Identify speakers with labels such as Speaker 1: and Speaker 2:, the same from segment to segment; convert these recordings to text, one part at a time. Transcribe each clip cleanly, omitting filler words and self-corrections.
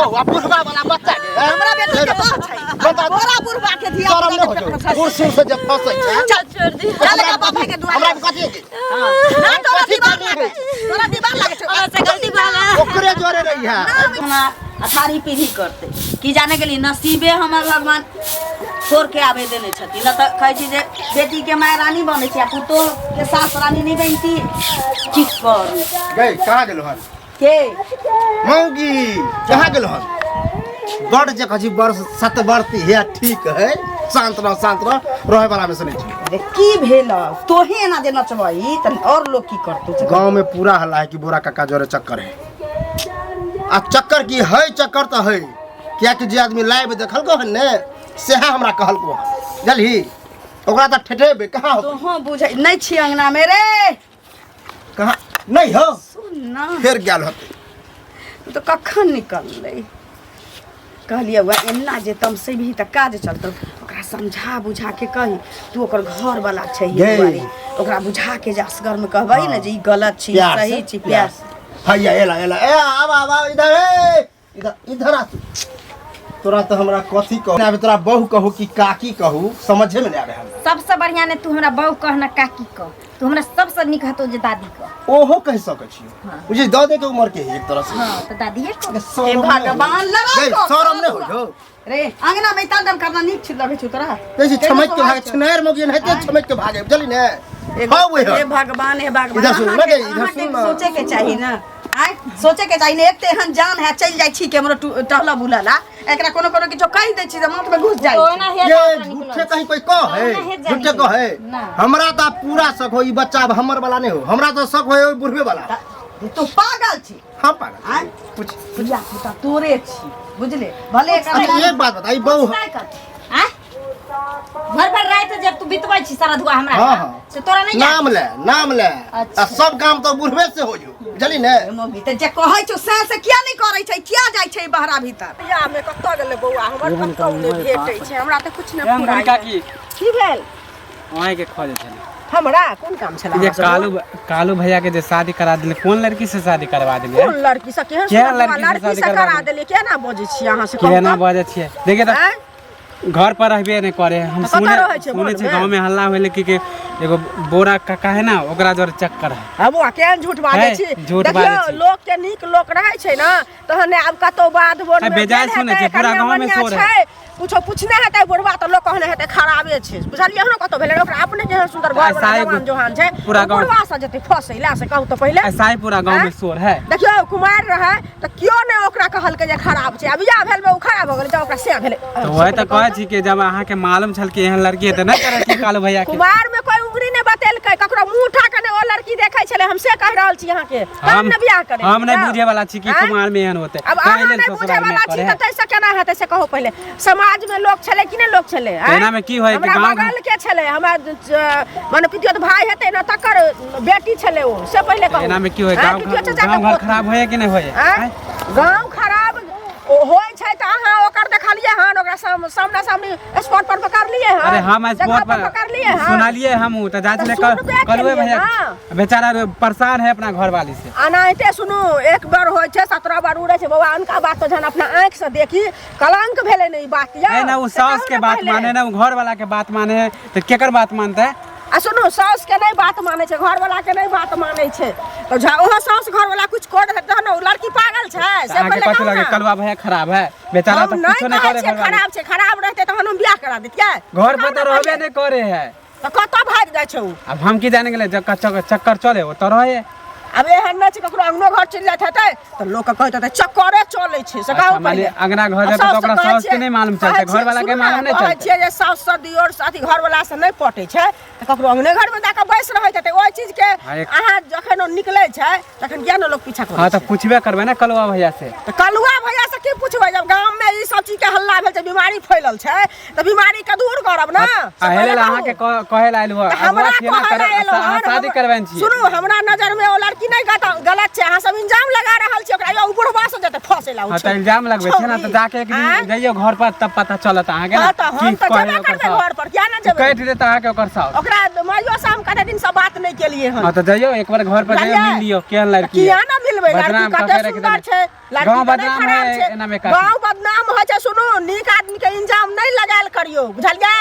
Speaker 1: बहू आ बुढ़वा वाला बच्चा के
Speaker 2: हमरा बेटा के बात छै बोरा बुढ़वा के धिया
Speaker 1: शरम न हो कुर्सी से जब फंसै छै
Speaker 3: चल छोड़ दी
Speaker 2: चल का बाप के दुआ
Speaker 1: हमरा कथि की
Speaker 2: ना तोरा दीवार लागे छै
Speaker 3: और से गलती भागा
Speaker 1: ओकरे जोरे रही है
Speaker 2: हमरा अठारी पीढ़ी करते की जाने के लिए नसीबे हमर भगवान छोड़ के आवे देने छथिन न त कहै छी जे बेटी के माय रानी बनै छै आ पुतोह के सास रानी नहीं बनती की करू
Speaker 1: गई कहां गेलो हन
Speaker 2: के
Speaker 1: मौगी कहां गेलो हन बड़ जे कजी वर्ष 7 वर्ष है ठीक है शांत रह रहे वाला में सुनै छी
Speaker 2: अरे की भेल तोहे ना जे नचबई त और लोग की करतै
Speaker 1: गांव में पूरा हल्ला है कि बोरा काका जोरे चक्कर है आ चक्कर की है चक्कर तो है क्या कि जे आदमी लाइव देखल को हन ने सेहा हमरा कहल को जलही ओकरा त ठेठेबे कहां हो
Speaker 2: तोहो बुझै नहीं छी अंगना में रे
Speaker 1: कहां नहीं हो
Speaker 2: सुन ना
Speaker 1: फिर गेल होते
Speaker 2: तो कखन निकललै कहलिए वह एना जे तम से भी त काज चलतो ओकरा समझा बुझा के कही तू ओकर घर वाला छै
Speaker 1: गे।
Speaker 2: बारी ओकरा बुझा के जे असगर में कहबै न जे ई गलत छी
Speaker 1: प्यार
Speaker 2: सही
Speaker 1: से,
Speaker 2: छी प्यार से।
Speaker 1: भैया एला ए आब इधर ए इधर आ तू। तोरा तो हमरा कथी कहू अब तोरा बहू कहू कि काकी कहू समझे में नहीं आवे हमरा
Speaker 3: सबसे बढ़िया ने तू हमरा बहू कहना काकी कह तू हमरा सबसे निक हतो जे दादी कह
Speaker 1: ओहो कह सकै छी मुझे द दे के उम्र के है एक तरह से
Speaker 3: हां तो दादीए कह
Speaker 2: हे भगवान लगा
Speaker 1: गई शरम नहीं हो
Speaker 2: रे अंगना में तांडव करना नीक छी लगे छ तोरा
Speaker 1: कैसे छमक के भागे छनेर मोगी नहीं ते छमक के भागे जली ने हां वो
Speaker 2: हे भगवान
Speaker 1: इधर सुन ना गई इधर सुन ना
Speaker 2: सोचे के चाहिए ना आय सोचे के चाहिए एक ते एहन जान है चल जाई छी के हमरो टहला बुलाला एकरा कोनो कोनो किछो कहि दै छी त माथ में घुस जाई
Speaker 3: ओना हे
Speaker 1: ये झूठे कहीं कोई कह है झूठे कह है हमरा तो पूरा शक हो ई बच्चा अब हमर वाला नहीं हो हमरा तो शक हो बुढ़वे वाला
Speaker 2: तू पागल छी
Speaker 1: हां पागल
Speaker 2: आय कुछ बुझा पुता तोरे छी बुझले भले
Speaker 1: अच्छा एक बात बताई बहू
Speaker 3: हैं भर भर रात जब तू बितबै छी सारा धुआ हमरा
Speaker 1: हां
Speaker 3: से तोरा नहीं
Speaker 1: नाम ले
Speaker 3: अच्छा।
Speaker 1: आ सब काम तो बुढ़वे से हो जो बुझली ने
Speaker 2: मम्मी त जे कहै छौ से किया नहीं करै छै किया जाय छै बहरा भीतर या में कत्ता गेले बौआ हमर कत्ता ने भेटै छै हमरा त कुछ न पूरा की भेल
Speaker 4: वहीं के खोजे छे
Speaker 2: हमरा कोन काम छला
Speaker 4: ये कालू भैया के जे शादी करा दिले कौन लड़की से शादी करवा दिले
Speaker 2: कोन लड़की से केहन
Speaker 4: क्या
Speaker 2: लड़की से करा देले केना बजै छी अहाँ से
Speaker 4: के ना बजे छे देखिए त घर पर रहबे नहीं करे हम सुने छे गांव में हल्ला होले कि एगो बोरा काका है ना ओकरा जोर चक्कर है
Speaker 2: अब केहन झूठ बाजै छी देखियो लोग के नीक लोग रहै छै ना तहने अब कतो बात बोल में
Speaker 4: बेजाय सुने छे पूरा गांव में शोर है
Speaker 2: कुछो पूछने हेतै बुढ़वा त लोग कहने हेतै खराबे छै बुझलियै हनो कतो भेलै ओकरा अपने केहन सुंदर घर जवान जोहान छै
Speaker 4: पूरा गांव
Speaker 2: बुढ़वा से जते फसैला से कहू त पहिले
Speaker 4: ऐसा ही पूरा गांव में शोर है
Speaker 2: देखियो कुमार रहे त कियो ने ओकरा कहल के जे खराब छै अब या भेल में उ खराब हो गेल जब ओकरा से भेलै
Speaker 4: तो वही तो कहै छी कि जब अहाँ के मालूम छल कि एहन लड़की है त नहीं करे कि कालू भैया के
Speaker 2: कुमार में कोई उंगली ने बतेलकै ककरो मुंह उठा के ने ओ लड़की देखै छले हम से कह रहल छी अहाँ के हम ने बियाह करे
Speaker 4: हम नहीं बुझे वाला छी कि कुमार में एहन होते
Speaker 2: अब अहाँ नहीं बुझे वाला छी त तैसे केना हेतै से कहो पहिले समाज में लोग छले कि ने लोग छले
Speaker 4: एना में की होय कि गांव
Speaker 2: बगल के छले हमरा माने पितियो भाई हेतै न तकर बेटी छले ओ से पहिले कहो
Speaker 4: एना में की होय गांव घर खराब होय कि नहीं होय
Speaker 2: गांव खराब होय छै त अहाँ ओकर देखलिए हन ओकरा सामने सामने स्पॉट पर पकड़ लिए हन
Speaker 4: अरे हम स्पॉट पर
Speaker 2: पकड़ लिए हन
Speaker 4: सुनालिए हम त जात ले कलवे भैया बेचारा परेशान है अपना घर वाली से
Speaker 2: अनाइते सुनु एक बार होय छै 17 बार उड़े छै बाबा अनका बात तो जन अपना आंख से देखी कलंक भेले नहीं बात या
Speaker 4: ना वो सास के बात माने ना वो घर वाला के बात माने तो केकर बात मानता है
Speaker 2: आ सुनु सास के नहीं बात माने छै घर वाला के नहीं बात माने छै तो ओहो सास घर वाला कुछ कर दे त लड़की पागल छै से
Speaker 4: आगे पता लगे कलवा भैया खराब है बेचारा तो कुछ नहीं करे
Speaker 2: खराब छै खराब रहते त हम बियाह करा देतिए
Speaker 4: घर पर तो रहबे नहीं करे है
Speaker 2: त कत भाग जाय छै
Speaker 4: अब हम की जाने गेले चक्कर चले वो तो रहे
Speaker 2: अब एहन न छै ककरो अंगनो घर चल जात हेतै त लोग के कहत हेतै चक्करे चलै छै से कहू
Speaker 4: पहले अंगना घर जाते तो ओकरा सास के नहीं मालूम चलते घर वाला के मालूम नहीं चलते
Speaker 2: छै जे सास से दियोर साथी घर वाला से नहीं पटै छै त ककरो अंगने घर में जाके बैस रहै छै त ओइ चीज के अहाँ जखन निकलै छै तखन किया न लोग पीछा करै
Speaker 4: हां त पूछबे करबे ना कलवा भैया से
Speaker 2: त कलवा भैया से की पूछबै जब गांव में ई सब चीज के हल्ला भेल छै बीमारी फैलल छै त बीमारी के दूर करब ना
Speaker 4: हेले अहाँ के कहे लाइल हो
Speaker 2: हमरा
Speaker 4: शादी करबैन छी
Speaker 2: सुनु हमरा नजर में ओ लड़की नहीं गलत छै अहाँ सब इंजाम लगा रहल छी ओकरा बुढ़वा से जते फंस
Speaker 5: चलाऊ
Speaker 4: हां त इल्जाम लगबे छै ना त जाके एक दिन जाइयो घर पर तब पता चलत अहाँ के ना
Speaker 5: हां त हम त
Speaker 4: कहे
Speaker 5: जेबे
Speaker 4: ओकर
Speaker 5: करबे
Speaker 4: साथ।
Speaker 5: घर पर क्या ना जेबे
Speaker 4: कह दे त अहाँ के ओकर साथ
Speaker 5: ओकरा माइयो से हम कते दिन से बात नहीं केलिए हन
Speaker 4: हां त जाइयो एक बार घर पर जाइयो
Speaker 5: जाइए।
Speaker 4: मिल लियो केहन लड़की
Speaker 5: किया
Speaker 4: है।
Speaker 5: ना मिलबे लड़की
Speaker 4: बदनाम
Speaker 5: कते
Speaker 4: कके रख
Speaker 5: सुंदर
Speaker 4: देने।
Speaker 5: छै लड़की
Speaker 4: गाँव
Speaker 5: कते
Speaker 4: बदनाम
Speaker 5: खराब
Speaker 4: है,
Speaker 5: छै
Speaker 4: एना में काफी।
Speaker 5: गांव बदनाम हो छै सुनो नीक आदमी के इंजाम नहीं लगायल करियो बुझलिए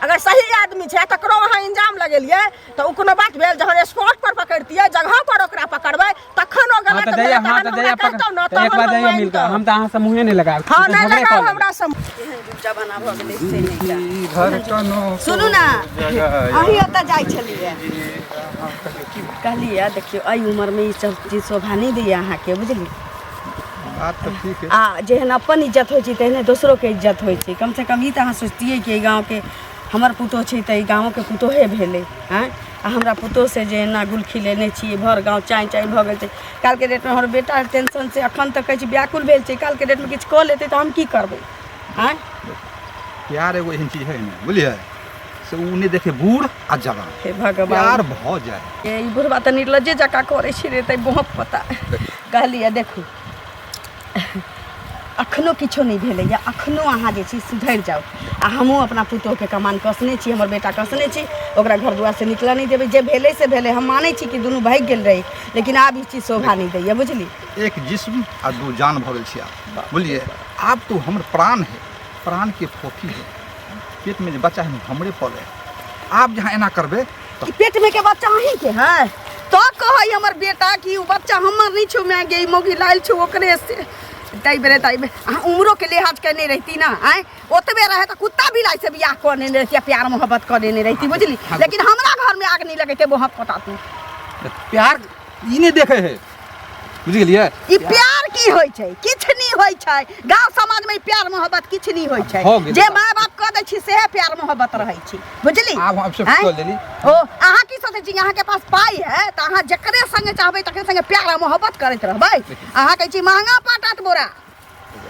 Speaker 5: अगर सही आदमी छै तकरो अहाँ इंजाम लगेलिए त उ कोनो बात भेल जहन स्पॉट पर पकड़तिए जगह पर ओकरा पकड़बै तखन ओ
Speaker 4: हां
Speaker 5: गलत
Speaker 4: त
Speaker 5: भेल
Speaker 4: जाइयो हां
Speaker 5: तहन
Speaker 4: त
Speaker 5: हमरा
Speaker 4: जाइयो
Speaker 5: कहतौ न
Speaker 4: त एक बार जाइयो मिल के हम त अहाँ से मुंहे नहीं लगाब
Speaker 5: हां नहीं लगाओ हमरा से
Speaker 2: जमाना भऽ गेलै से नहीं
Speaker 4: घर कनो
Speaker 2: सुनू ना अही ओतऽ जाइ छलिए कहलिए देखियो एहि उम्रमे ई सब चीज शोभा नहीं दैए अहाँके बुझली
Speaker 6: बात तो ठीक है।
Speaker 2: आ जेहन अपन इज्जत होइ छै तेहने दोसरो के इज्जत होइ छै कम से कम ई तऽ अहाँ सोचतियै कि गाँव के हमर पुतोह छै तऽ ई गाँव के पुतोहे भेलै हैं आ हमरा पुतोह से जे एना गुल खिलेने छियै भर गाँव चाय चाय भऽ गेल छै काल के डेट में हमर बेटा टेंशन से अखन तक कहै छै व्याकुल भेल छै काल के डेट में किछु कऽ लेतै तऽ हम की करबै हैं
Speaker 6: प्यार एगो एहन चीज है ना बुझलिए से उ नहीं देखे बूढ़ आ जवान
Speaker 2: हे भगवान
Speaker 6: प्यार भ जाए
Speaker 2: ई बुढ़बा तऽ निर्लज्जे जकाँ करै छै रे तऽ बहुत पता कहलिए देखू अखनो किछो नहीं भेलैया अखनो अहाँ जे छी सुधरि जाओ आ हमहूँ अपना पुतोहके कमान कसने छी हमर बेटा कसने छी ओकरा घर दुआर से निकलऽ नहीं देबै जे भेलै से भेलै हम मानै छी कि दुनू भागि गेल रही लेकिन आब ई चीज शोभा नहीं दैया बुझली
Speaker 6: एक जिस्म आ दो जान भ गेल छी आप बुझलिए आप तो हमर प्राण है प्राण के फोफी है पेट में जे बच्चा है हमरे पले आप जहाँ एना करबे
Speaker 2: कि पेट में के बच्चा अहीं के है तो कहै हमर बेटा कि उ बच्चा हमर नहीं छौ मैं गे मोगी लायल छौ ओकरे से ताई में अहाँ उम्रो के लिहाज करने रहती ना आए ओतबे रहे तो कुत्ता बिलाई से बियाह करने रहती प्यार मोहब्बत करने रहती बुझली लेकिन हमरा घर में आग नहीं लगेते बहुत पता तू
Speaker 6: प्यार ई नहीं देखे है बुझ गेलिए
Speaker 2: ई प्यार की होय छै किछ नहीं होय छै गांव समाज में प्यार मोहब्बत किछ नहीं होय छै
Speaker 6: हो गेलै।
Speaker 2: जे माय बाप कह दै छी से प्यार मोहब्बत रहै छै बुझली
Speaker 6: आब हम सब
Speaker 2: आँय?
Speaker 6: कह लेली
Speaker 2: ओ अहाँ की सोचै छी अहाँ के पास पाई है त अहाँ जकरे संगे चाहबै तकरे संगे प्यार आ मोहब्बत करैत रहबै अहाँ कहै छी महंगा पाटत बोरा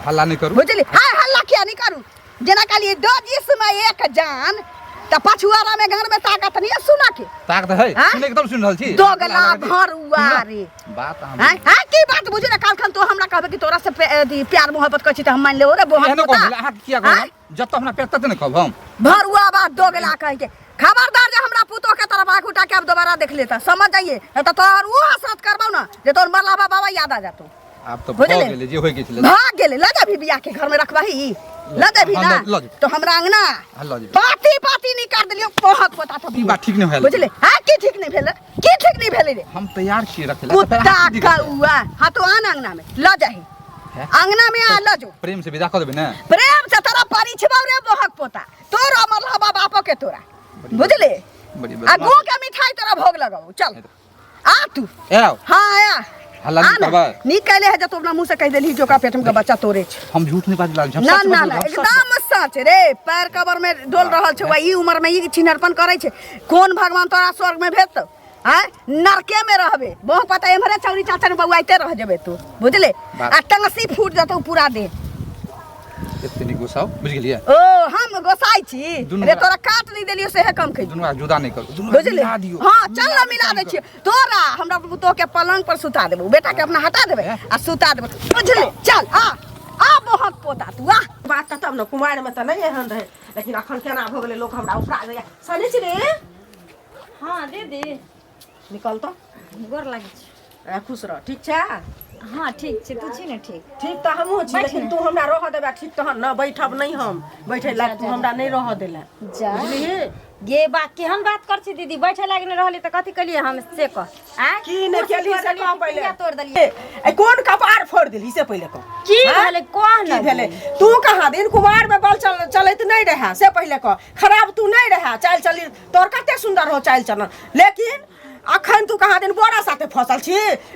Speaker 6: हल्ला नहीं करू
Speaker 2: बुझली हाय हल्ला किया नहीं करू जेना कहलिए दो जिस्म एक जान त पछुआरा में घर में ताकत नहीं है सुना के
Speaker 6: ताकत है
Speaker 2: हाँ?
Speaker 6: सुने एकदम सुन रहल छी
Speaker 2: दोगला भरुआ रे
Speaker 6: बात हम
Speaker 2: हैं हैं की बात बुझे ना काल खन तो हमरा कहबे कि तोरा से प्यार मोहब्बत कर छी त हम मान ले रे बहुत
Speaker 6: एहनो कहब अहाँ किया कहब जब तक हमरा पेट तक नहीं कहब हम
Speaker 2: भरुआ बात दोगला कह के खबरदार जे हमरा पुतो के तरफ आंख उठा के अब दोबारा देख लेता समझ जाइए त तोहर वो हसरत करबौ ना जे तोर मरलाबा बाबा याद आ जातो
Speaker 6: आप तो
Speaker 2: बुझले?
Speaker 6: भऽ गेलै जे होय के छलै
Speaker 2: भाग गेले ल जा भी बियाह के घर में रखबाही ल दे भी
Speaker 6: हाँ,
Speaker 2: ना
Speaker 6: ल जा।
Speaker 2: तो हमरा अंगना
Speaker 6: हाँ, ल जा।
Speaker 2: पाती नहीं कर देलियो बहुत पता था
Speaker 6: ई बात ठीक नहीं भेल
Speaker 2: बुझले हां की ठीक नहीं भेले की ठीक नहीं भेले रे
Speaker 6: हम तैयार छी रखे
Speaker 2: कुत्ता कौआ हाँ तो आन अंगना में ल जाही
Speaker 6: हैं?
Speaker 2: अंगना में आ ल जो
Speaker 6: प्रेम से विदा कर देबे ना
Speaker 2: प्रेम से तोरा परिछबौ रे बहक पोता तोर अमर हवा बापो के तोरा बुझले
Speaker 6: बड़ी
Speaker 2: आ गो के मिठाई तोरा भोग लगाऊ चल आ तू
Speaker 6: आओ
Speaker 2: हाँ आया
Speaker 6: हल्ला नहीं करबा
Speaker 2: निकले है जब तो अपना मुंह से कह देली जो का पेट में का बच्चा तोरे छ
Speaker 6: हम झूठ नहीं बाजला झपसा
Speaker 2: ना ना ना एकदम सच रे पैर कबर में डोल रहल छ ई उम्र में ई छिनरपन करे छै कौन भगवान तोरा स्वर्ग में भेजतौ हैं नरके में रहबे बहुत पता एमरे चौरी चाचा ने बउआइते रह जेबे तू बुझले आ टंगसी फूट जतौ पूरा दे
Speaker 6: इतनी गुस्सा बुझ गेलिए
Speaker 2: ओ हम गोसाई छी
Speaker 6: दुनू
Speaker 2: रे तोरा काट नहीं देलियो से कम कहि
Speaker 6: दुनू जुदा नहीं करू दुनू
Speaker 2: बुझले
Speaker 6: मिला दियो
Speaker 2: हां चल ना मिला दे छी तोरा हमरा पुतो के पलंग पर सुता देबो बेटा के अपना हटा देबे आ सुता देबो बुझले चल आ बहुत पोता तू आ
Speaker 5: बात त तब न कुमार में त नहीं एहन रहे लेकिन अखन केना भ गेलै लोग हमरा उपरा जाइया सनी छी रे
Speaker 3: हाँ दीदी
Speaker 5: निकल तो
Speaker 3: गोर लागे छै
Speaker 5: खुश रह ठीक छै
Speaker 3: हाँ ठीक छै तू छी ने ठीक
Speaker 5: ठीक त हमहू छी लेकिन तू हमरा रह देबा ठीक तहन न बैठब नहीं हम बैठे ला तू हमरा नहीं रह देला
Speaker 3: जा
Speaker 5: बुझलिही
Speaker 3: गे बात केहन बात कर छी दीदी बैठे लागे ने रहली त कथी कलिए हम से कह आ
Speaker 5: की ने केली से कह पहिले
Speaker 3: तोड़ देलिए
Speaker 5: ए कोन कपार फोड़ देली से पहिले कह
Speaker 3: की
Speaker 5: हाँ?
Speaker 3: भेले कह
Speaker 5: की
Speaker 3: ना
Speaker 5: भेले तू कहाँ दिन कुमार में बल चलैत नहीं रहा से पहले कह खराब तू नहीं रहा चाल चली तोर कते सुंदर हो चाल चलन लेकिन अखन तू कहाँ दिन बोरा साथे फसल छी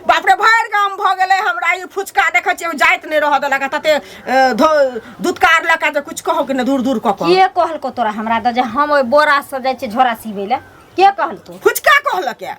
Speaker 5: बाप रे भर गाम भ गेले हमरा ई फुचका देखे छी जाइत नहीं रह देलक तते दूधकार लका जे कुछ कहो कि न दूर दूर कह
Speaker 3: के कहल को तोरा हमरा द जे हम ओइ बोरा से जाय छै झोरा सीबे ले के कहल तू
Speaker 5: फुचका कहलक या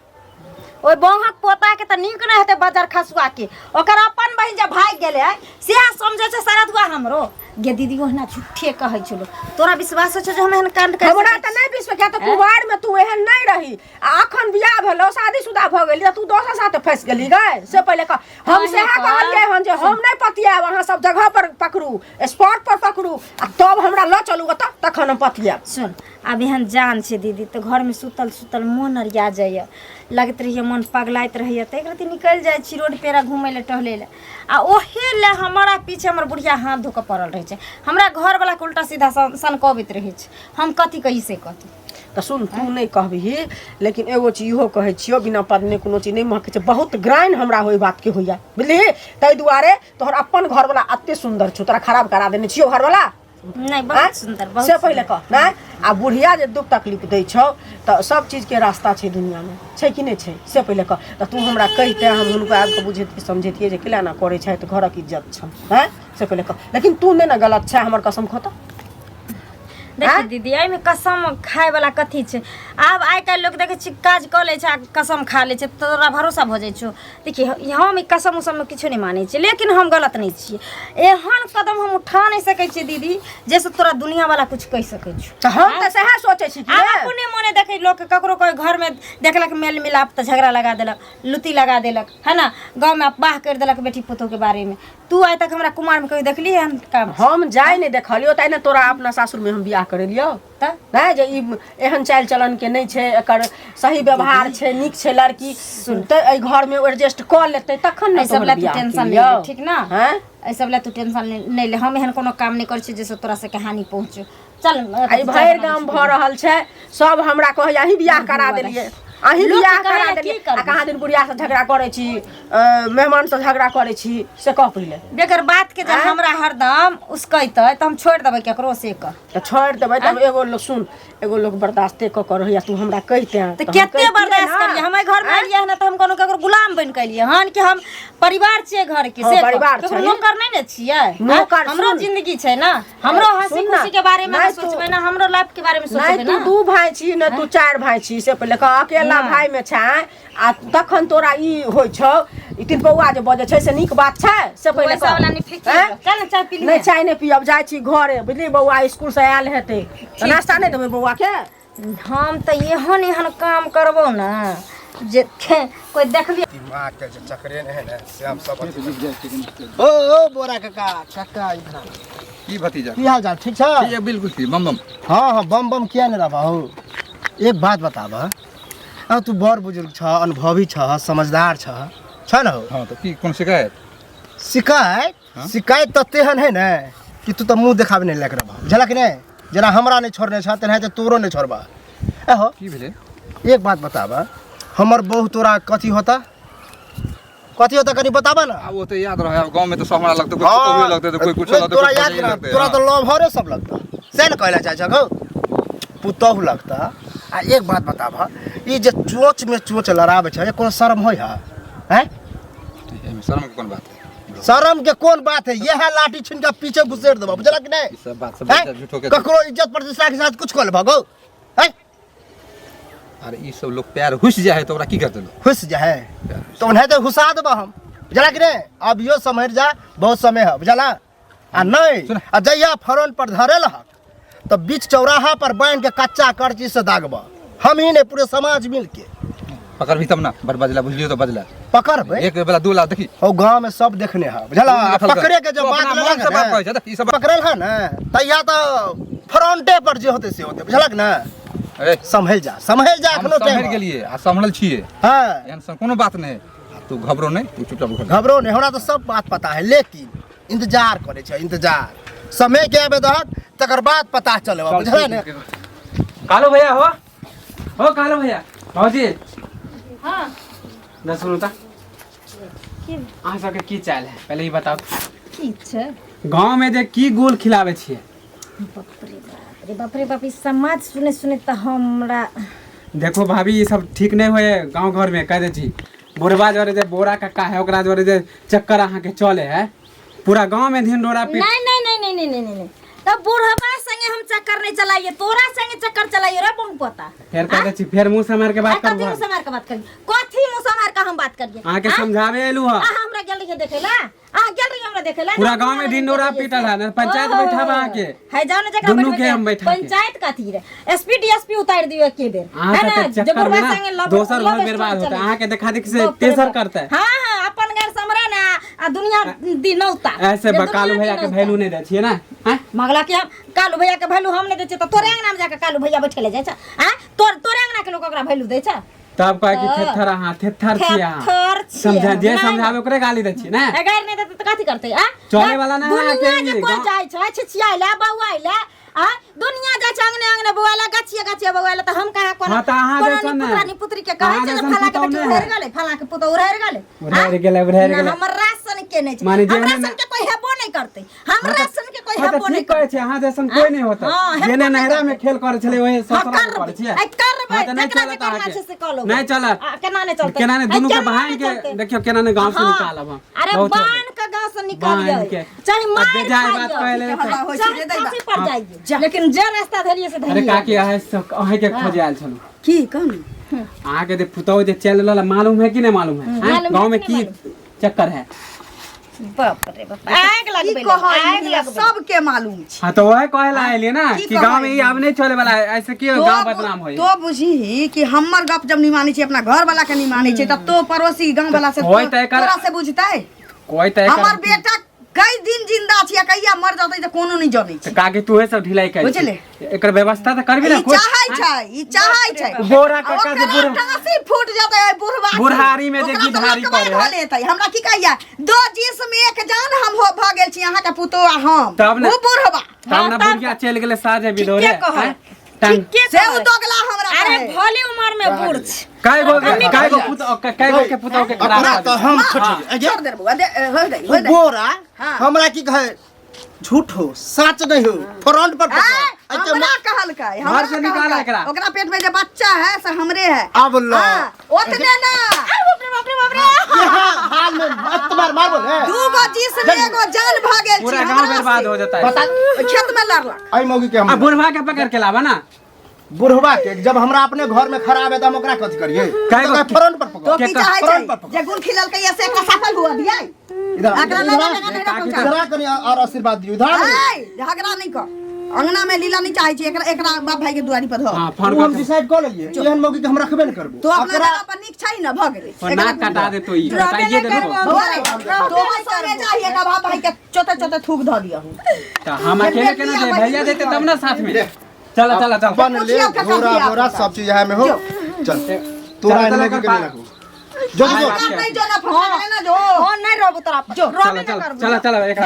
Speaker 3: ओइ बहक पोता के त नीक न हेते बाजार खसुआ के ओकर अपन बहिन जे भाग गेले से समझे छै सरदुआ हमरो गे दीदी ओहना झूठे कहै छलो तोरा विश्वास छ जे हम एहन कांड कर
Speaker 5: हमरा त नहीं विश्वास किया त कुमार में तू एहन नहीं रही आ अखन बियाह भेलो शादीशुदा भ गेली त तू दोसर साथे फंस गेली गए से पहले हम से कहलिए हन जे हम नहीं पतिया वहां सब जगह पर पकड़ू स्पॉट पर पकड़ू आ तब हमरा ल चलू त तखन हम पतिया।
Speaker 3: सुन अब एहन जान छे दीदी तो घर में सुतल सुतल मन अरिया जाइए लगत रहिए मन पगलाइत रहिए तो एक रति निकल जाए छी रोड पेरा घूमे ले टहले ले आ ओहे ले हमारा पीछे हमर बुढ़िया हाथ धो के पड़ल रहे छे हमरा घर वाला के उल्टा सीधा सनकबित रहे छे हम कथी कही से कथी।
Speaker 5: तो सुन तू नहीं कहबही लेकिन एगो चीज इहो कहै छियो बिना पदने कोनो चीज नहीं महकै छै बहुत ग्राइन हमरा होई बात के होइया बुझली तै दुआरे तोहर अपन घर वाला अत्ते सुंदर छौ तोरा खराब करा देने छियो घर वाला
Speaker 3: नहीं बहुत सुंदर बहुत
Speaker 5: से पहले कह नहीं आ बुढ़िया जे दुख तकलीफ दै छौ तो सब चीज के रास्ता छै दुनिया में छै कि नहीं छै से पहले कह तो तू हमरा कहिते हम हुनको आबि के बुझेतिए समझेतिए जे केला ना करे छै तो घरक इज्जत छ हैं से पहले कह लेकिन तू नहीं ना गलत छै हमर कसम खो तो
Speaker 3: देखिए दीदी आई में कसम खाए वाला कथी छे अब आइ काल्हि लोग देखे छी काज क ले छै कसम खा ले छै तोरा भरोसा भ जाय छो देखिए हम ई कसम उसम में किछो नहीं माने छी लेकिन हम गलत नहीं छी एहन कदम हम उठा नहीं सकै छी दीदी जैसे तोरा दुनिया वाला कुछ कह सकै छी
Speaker 5: तो हम त सहा सोचै छी कि
Speaker 3: अपने मने देखे लोग ककरो कोई घर में देखलक मेल मिलाप त झगड़ा लगा देलक लुती लगा देलक है ना गांव में अफवाह कर देलक बेटी पुतोह के बारे में तू आइ तक हमरा कुमार में कभी देखली है काम
Speaker 5: हम जाय नहीं देखलियो तै ने तोरा अपना सासुर में हम बियाह करेलियो
Speaker 3: त
Speaker 5: नहीं जे ई एहन चाल चलन के नहीं छै एकर सही व्यवहार छै नीक छै लड़की त ए घर में एडजस्ट क लेतै तखन न
Speaker 3: सब ला तू टेंशन ले ठीक ना
Speaker 5: हैं
Speaker 3: ए सब ला तू टेंशन नहीं ले हम एहन कोनो काम नहीं कर छी जैसे तोरा से कहानी पहुंचो चल
Speaker 5: आई भैर गांव भ रहल छै सब हमरा कहे अही बियाह करा देलिए अही बियाह करा देलिए आ कहाँ दिन बुढ़िया से झगड़ा करे छी मेहमान से झगड़ा करे छी से कह पहिले
Speaker 3: बेगर बात के जब हमरा हरदम उसकैतै त हम छोड़ देबै केकरो से क
Speaker 5: त छोड़ देबै तब एगो लोग सुन एगो लोग बर्दाश्ते क कर या तू हमरा कहिते
Speaker 3: त केते बर्दाश्त करिए हम घर में आइए न त हम कोनो केकरो गुलाम बन के लिए हन कि हम परिवार छिए घर के से
Speaker 5: परिवार
Speaker 3: केकरो नौकर नहीं न छिए
Speaker 5: नौकर
Speaker 3: हमरो जिंदगी छै ना हमरो हंसी खुशी के बारे में सोचबै ना हमरो लाइफ के बारे में सोचबै
Speaker 5: नहीं
Speaker 3: ना
Speaker 5: तू दू भाई छी न तू चार भाई छी से पहले कह अकेला भाई में छै आ तखन तोरा ई होय छौ ई तीन पौआ जे बजे छै से नीक बात छै से पहले
Speaker 3: पैसा वाला नहीं फिक्स चल चाय पी
Speaker 5: नहीं चाय नहीं पियब जाय छी घरे बुझली बौआ स्कूल से आयल हेतै त नाश्ता नहीं देबै बौआ के
Speaker 3: हम त एहन एहन काम करबो ना जे कोई देखली
Speaker 1: दिमाग के जे चक्रे ने है ना से हम सब ओ बोरा काका इधर
Speaker 6: की भतीजा
Speaker 1: की हाल चाल ठीक छ
Speaker 6: ये बिल्कुल ठीक बम बम
Speaker 1: हाँ हाँ बम बम किया नहीं रहा हो एक बात बताब अब तू बड़ बुजुर्ग छ अनुभवी छ समझदार छ ना हो
Speaker 6: हाँ तो की कौन शिकायत
Speaker 1: शिकायत तो तेहन है ना कि तू तो मुंह देखाबे नहीं लग रहा बुझल कि नहीं जना हमरा नहीं छोड़ने छ तेना तो तोरो नहीं छोड़बा हो
Speaker 6: की भेले
Speaker 1: एक बात बताब हमर बहू तोरा कथी होता कनी बताबा ना
Speaker 6: वो तो याद रहा गांव में तो सब हमरा लगता कोई कुछ लगता तो कोई कुछ लगता
Speaker 1: तोरा याद ना तोरा तो लवहरे सब लगता से न कहला चाचा गो पुतहु लगता आ एक बात बताब ई जे चोच में चोच लड़ाबे छै कोनो शर्म होय है
Speaker 6: शर्म के कौन बात है
Speaker 1: शर्म के कौन बात है यह लाठी छीन के पीछे घुसेड़ देबा बुझला कि नहीं
Speaker 6: सब बात सब झूठो के
Speaker 1: ककरो इज्जत प्रतिष्ठा के साथ कुछ कर भगो है
Speaker 6: अरे ई सब लोग प्यार हुस जाए तो ओकरा की करते लोग
Speaker 1: खुश जाए तो उन्हें तो घुसा देबा हम बुझला कि नहीं अब यो समझ जा बहुत समय है बुझला आ नहीं आ जइया फरन पर धरे लह तो बीच चौराहा पर बांध के कच्चा करची से दागबा हम ही नहीं पूरे समाज मिल के
Speaker 6: पकड़ भी तब ना बड़ बजला बुझलियो तो बजला
Speaker 1: पकड़बे
Speaker 6: एक बेला 2 लाख देखी
Speaker 1: और गांव में सब देखने है बुझला पकड़े के जब बात लगा
Speaker 6: सब बात कहै छै ई सब
Speaker 1: पकड़ल है ना तैया तो फ्रंटे पर जे होते से होते बुझलक ना
Speaker 6: ए
Speaker 1: संभल जा
Speaker 6: हम
Speaker 1: एखनो
Speaker 6: संभल गेलिए आ संभल छिए
Speaker 1: हां
Speaker 6: एहन सन कोनो बात नहीं तू घबरो नहीं तू चुपचाप घर
Speaker 1: घबरो नहीं हमरा तो सब बात पता है लेकिन इंतजार करे छै इंतजार समय के आबे दहत तकर बाद पता चलेबा बुझला ना
Speaker 4: कालो भैया हो कालो भैया भौजी
Speaker 3: हां
Speaker 4: न सुनो ता
Speaker 3: की
Speaker 4: अहाँ सबके की चाल है पहले ही बताओ
Speaker 3: की छै
Speaker 4: गांव में जे की गोल खिलावे छिए
Speaker 3: बाप रे बाप ई समाज सुने सुने त हमरा
Speaker 4: देखो भाभी ये सब ठीक नहीं हुए गांव घर में कह दे छी बुढ़वा जोरे जे बोरा का है ओकरा जोरे जे चक्कर अहाँ के चले है पूरा गांव में धिन डोरा पीट
Speaker 3: नहीं नहीं नहीं नहीं नहीं नहीं नहीं त तब बुढ़वा संगे हम चक्कर नहीं चलाइए, तोरा संगे चक्कर चलाइए रे बहू पोता।
Speaker 4: फिर कहते छी फिर मुंह से मार के बात
Speaker 3: कथी
Speaker 4: करबो।
Speaker 3: मुंह से मार के बात करिए, कथी मुंह से मार के हम बात करिए?
Speaker 4: आके समझावे एलू ह।
Speaker 3: हमरा गेल रहिए देखेला, गेल रहिए हमरा देखेला।
Speaker 4: पूरा गांव में ढिंडोरा पीटल है ना, पंचायत बैठाबा आके
Speaker 3: है जाओ ना जकरा
Speaker 4: दुनू के हम बैठा के।
Speaker 3: पंचायत कथी रे, एसपी डीएसपी उतार दियो एके बेर,
Speaker 4: अहाँ
Speaker 3: है ना?
Speaker 4: के चक्कर में ना दोसर घर बर्बाद होता है, अहाँ के देखा देखी से तेसर करता है।
Speaker 3: हां अपन घर समरा ना आ दुनिया दिनौता
Speaker 4: ऐसे कालू भैया के वैल्यू नहीं दै छियै ना, हैं?
Speaker 3: मगला के हम कालू भैया के वैल्यू हम नहीं दै छियै त तोरे अंगना में जाके कालू भैया बैठले जाइ छ, हैं? तोरे अंगना के लोग ओकरा वैल्यू दै छ।
Speaker 4: तब कहे कि थेथर अहाँ थेथर छियै अहाँ।
Speaker 3: थेथर छियै।
Speaker 4: समझा जे
Speaker 3: नहीं,
Speaker 4: समझावे ओकरे गाली दै छियै ना।
Speaker 3: अगर नहीं देते तो कथी करते आ?
Speaker 4: चले वाला नहीं है
Speaker 3: दुनिया
Speaker 4: अकेले,
Speaker 3: जे कोई
Speaker 4: गाँव-
Speaker 3: जाय छै छिछियाइला बौआइला आ दुनिया जाय छै अंगने अंगने बौआइला गछिया बौआइला त हम कहाँ कोना
Speaker 4: हाँ, त अहाँ जैसन ने।
Speaker 3: पुत्रानी पुत्री के कहै
Speaker 4: अहाँ
Speaker 3: छै
Speaker 4: जैसन
Speaker 3: फला के
Speaker 4: पुतौह
Speaker 3: बेटी
Speaker 4: नहीं
Speaker 3: उड़ैर
Speaker 4: है।
Speaker 3: गेलै फला के पुतौ उड़ैर गेलै
Speaker 4: उड़ैर गेलै
Speaker 3: ना, हमरा सन के नहीं छै,
Speaker 4: माने जे
Speaker 3: हमरा
Speaker 4: ने-
Speaker 3: सन के कोई हेबो नहीं करते, हमरा सन के कोई
Speaker 4: हाँ, तो
Speaker 3: हेबो नहीं
Speaker 4: ठीक कहै
Speaker 3: करते।
Speaker 4: छै, अहाँ जैसन कोई नहीं होता।
Speaker 3: हाँ, हेबो
Speaker 4: जेने
Speaker 3: नहीं
Speaker 4: नहरा में
Speaker 3: करते।
Speaker 4: खेल करे छलै ओहे ससुरा में करे छियै।
Speaker 3: करबै
Speaker 4: हाँ, तो नहीं
Speaker 3: जकरा
Speaker 4: चलत
Speaker 3: जे करना
Speaker 4: अहाँके।
Speaker 3: छै से कऽ लो।
Speaker 4: नहीं चलत।
Speaker 3: केना नहीं चलते,
Speaker 4: केना ने दुनू के
Speaker 3: केना
Speaker 4: बहान
Speaker 3: नहीं
Speaker 4: के
Speaker 3: चलते?
Speaker 4: देखियो केना ने गांव से
Speaker 3: हाँ।
Speaker 4: निकालब हम।
Speaker 3: अरे
Speaker 4: बहुत हो
Speaker 3: बान
Speaker 4: गया।
Speaker 3: का गांव से
Speaker 4: बांध
Speaker 3: निकालिए
Speaker 4: के।
Speaker 3: चाहे
Speaker 4: अब
Speaker 3: मार
Speaker 4: बेजाय बात कहले तो-
Speaker 3: चाहे फांसी पर जाइए, लेकिन जे रास्ता धरिए से
Speaker 4: अरे
Speaker 3: धरिए।
Speaker 4: काकी अहे सब अहे के खोजे आयल छलू।
Speaker 2: की कहू
Speaker 4: अहाँ के दे पुतौ जे चल रहल मालूम है कि नहीं मालूम है? हैं?
Speaker 3: मालूम
Speaker 4: गांव
Speaker 3: है
Speaker 4: में
Speaker 3: कि
Speaker 4: की
Speaker 3: नहीं
Speaker 4: चक्कर है?
Speaker 3: बाप रे बाप आग
Speaker 2: की
Speaker 3: लगबे
Speaker 2: कहै सबके मालूम छै।
Speaker 4: हाँ तो वह कहला आइलिए ना
Speaker 2: की
Speaker 4: कि गांव में
Speaker 2: कहै?
Speaker 4: ये अब नहीं चले वाला है, ऐसे क्यों गांव बदनाम होई?
Speaker 2: तो बुझी कि हमर गप जब नहीं मानै छै, अपना घर वाला के नहीं मानै छै, तब तो पड़ोसी गांव वाला से
Speaker 4: होय तय कर-
Speaker 2: तोरा से बुझतै।
Speaker 4: कोई तय
Speaker 2: हमर बेटा कई दिन जिंदा छियै, कहिया मर जतै त कोनो नहीं जानै छै।
Speaker 4: काकी तू सब ढिलाई कर
Speaker 2: बुझले?
Speaker 4: एकर व्यवस्था तो करबी ना
Speaker 2: ई चाहै छै, ई चाहै छै।
Speaker 4: बोरा काका जे
Speaker 2: ओकरा
Speaker 4: बुढ़
Speaker 2: टांसी फूट जतै बुढ़वा के।
Speaker 4: बुढ़ारी में जे
Speaker 2: ओकरा तऽ
Speaker 4: गिधारी
Speaker 2: लकबै
Speaker 4: करे है।
Speaker 2: धऽ लेतै। हमरा की कहैया दो जिस्म एक जान हम हो भ गेल छी, अहाँ के पुतो आ हम
Speaker 4: तब ने-
Speaker 2: ओ बुढ़वा
Speaker 4: तब ना बुढ़िया चल गेले साजे विधोरे
Speaker 2: ठीके कहै।
Speaker 4: हैं? टांग
Speaker 2: से उ दोगला हमरा
Speaker 3: अरे
Speaker 2: कहै।
Speaker 3: भोली उम्र में बूढ़ छ
Speaker 4: काय गो के पुतौ के खराब
Speaker 1: अपना तो हम
Speaker 2: छोड़ दे बुआ दे हो दे।
Speaker 1: बोरा
Speaker 2: हाँ।
Speaker 1: हमरा की कहे झूठ हो सच नहीं हो, फ्रंट पर पकड़। अच्छा,
Speaker 2: हमरा कहलकै
Speaker 4: घर से निकाला एकरा।
Speaker 2: ओकरा पेट में जे बच्चा है से हमरे है।
Speaker 1: अब लो
Speaker 2: हाँ, ओतने ना
Speaker 1: यहाँ हाल में मत मार बोले
Speaker 2: दूगो जिस्म एगो जान भ गेल छी।
Speaker 4: पूरा गांव
Speaker 2: हमरा
Speaker 4: बर्बाद
Speaker 2: से।
Speaker 4: हो जाता है।
Speaker 1: बता
Speaker 2: खेत में लड़लक।
Speaker 1: आई मौगी के
Speaker 4: अब
Speaker 1: हम
Speaker 4: बुढ़वा के पकड़ के लावा ना।
Speaker 1: बुढ़वा के जब हमरा अपने घर में खराब है तो हम ओकरा कथी करिए?
Speaker 4: काय गो-
Speaker 1: फ्रंट पर
Speaker 2: तो
Speaker 1: पकड़।
Speaker 2: की चाहे
Speaker 1: फ्रंट पर
Speaker 2: छै
Speaker 1: पकड़।
Speaker 2: जे गुण खिललकै या से एकरा सफल हुआ दियै।
Speaker 1: इधर
Speaker 2: एकरा
Speaker 1: इधर
Speaker 2: लगा
Speaker 1: आ,
Speaker 2: लगा लगा पहुंचा।
Speaker 1: इधर आ कनी और आशीर्वाद दियो इधर आ कनी।
Speaker 2: ए झगड़ा नहीं कर। अंगना में लीला नहीं चाहे छी, एकरा एकरा बाप भाई के दुआरी पर धो।
Speaker 4: हां
Speaker 1: वो
Speaker 4: फोन
Speaker 1: हम
Speaker 4: कर
Speaker 1: डिसाइड कर लेलिए एहन मौगी के हम रखबे न करबो।
Speaker 2: तो अपना
Speaker 1: एकरा
Speaker 2: जगह पर निक छै न भ गेलै।
Speaker 4: और नाक कटा दे तो ई बताइए दे दो।
Speaker 2: तो संगे चाहिए का बाप भाई के चोते चोते थूक ध दियो।
Speaker 4: तो हम अकेले केना दे भैया देते तब ना साथ में। चल चल चल
Speaker 1: बन ले
Speaker 2: पूछियो का
Speaker 1: बोरा
Speaker 2: कहिया
Speaker 1: बोरा
Speaker 2: आपका।
Speaker 1: सब चीज यहाँ में हो। चल तोरा
Speaker 4: चल,
Speaker 1: मौगी
Speaker 4: चल,
Speaker 1: के नहीं रखो। जो जो
Speaker 2: नहीं जो ना फंसा ना जो।
Speaker 3: हो नहीं रहबो तोरा
Speaker 2: जो
Speaker 4: चल चल चल चल एक